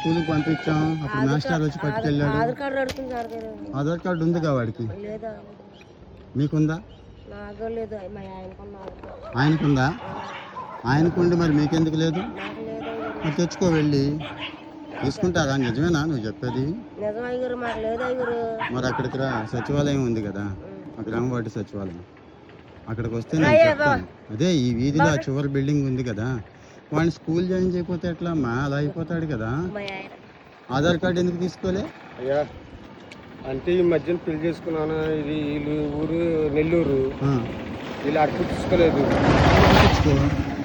స్కూల్కి పంపించాం, అప్పుడు మాస్టర్ వచ్చి పట్టుకెళ్ళాడు. ఆధార్ కార్డు ఉందిగా వాడికి? మీకుందా? ఆయనకుందా? ఆయనకుండి మరి మీకెందుకు లేదు? మరి తెచ్చుకో వెళ్ళి. తీసుకుంటారా? నిజమేనా నువ్వు చెప్పేది? మరి అక్కడికి రా, సచివాలయం ఉంది కదా, గ్రామవార్డు సచివాలయం, అక్కడికి వస్తే నేను చెప్తాను. అదే ఈ వీధిలో ఆ చివరి బిల్డింగ్ ఉంది కదా, వాడిని స్కూల్ జాయిన్ చేయకపోతే ఎట్లా అమ్మా? అలా అయిపోతాడు కదా. ఆధార్ కార్డు ఎందుకు తీసుకోలే? అయ్యా అంటే ఈ మధ్యన పెళ్లి చేసుకున్నాను, ఇది వీళ్ళు ఊరు నెల్లూరు, వీళ్ళు అడుగు తీసుకోలేదు.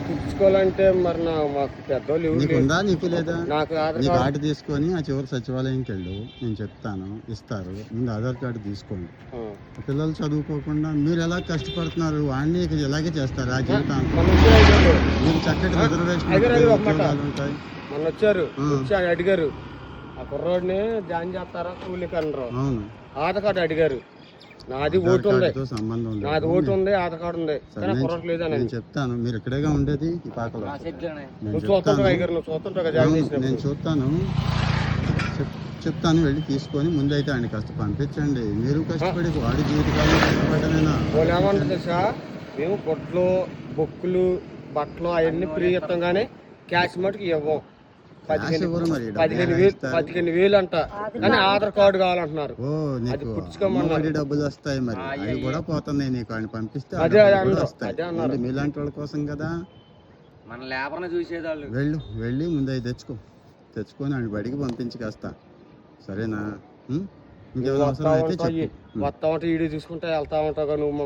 తీసుకోవాలంటే మరి మాకు పెద్దోళ్ళు నీకుందా? నీకు లేదా? నాకు నీ కార్డు తీసుకొని ఆ చివరి సచివాలయంకి వెళ్ళు, నేను చెప్తాను, ఇస్తారు. ముందు ఆధార్ కార్డు తీసుకోండి. పిల్లలు చదువుకోకుండా మీరు ఎలా కష్టపడుతున్నారు, వాడిని ఇలాగే చేస్తారు ఆ జీవితాంతం. మీరు చక్కటి రిజర్వేషన్ ఉంటాయి. మొన్న వచ్చారు, అడిగారు ఆ కుర్రోడిని జాయిన్ చేస్తారా కూలికి అన్నారు. అవును, ఆధార్ కార్డు అడిగారు. నాది ఓటు ఉంది, నాది ఓటు ఉంది, ఆధార్ కార్డు ఉంది, కుర్రోడు లేదని నేను చెప్తాను. మీరు ఇక్కడేగా ఉండేది ఈ పాకలో? నేను చూస్తాను, చెప్తాను. వెళ్ళి తీసుకొని ముందైతే ఆయన పంపించండి. మీరు కష్టపడి వాడి జీవితకాలం కష్టపడమేనా? ఏమంటారు తెలుసా, మేము గుడ్లు బొక్కులు బట్టలు అవన్నీ ఫ్రీ ఇస్తాం కానీ క్యాష్ మటుకు ఇవ్వం. 15,000 అంట, కానీ ఆధార్ కార్డు కావాలంటున్నారు. అది పుచ్చుకోమన్నారు. డబ్బులు వస్తాయి మరి, అవి కూడా పోతున్నాయి. నీకు ఆయన పంపిస్తే వస్తాయి. మీలాంటి వాళ్ళ కోసం కదా. మన లేబర్ని చూసేదాళ్ళు. వెళ్ళి ముందు తెచ్చుకొని ఆయన బడికి పంపించి కాస్తా, సరేనా? ఇంకేమైనా అవసరం అయితే చెప్పు. మొత్తం అంటే ఈడీ చూసుకుంటే వెళ్తా ఉంటావు నువ్వు.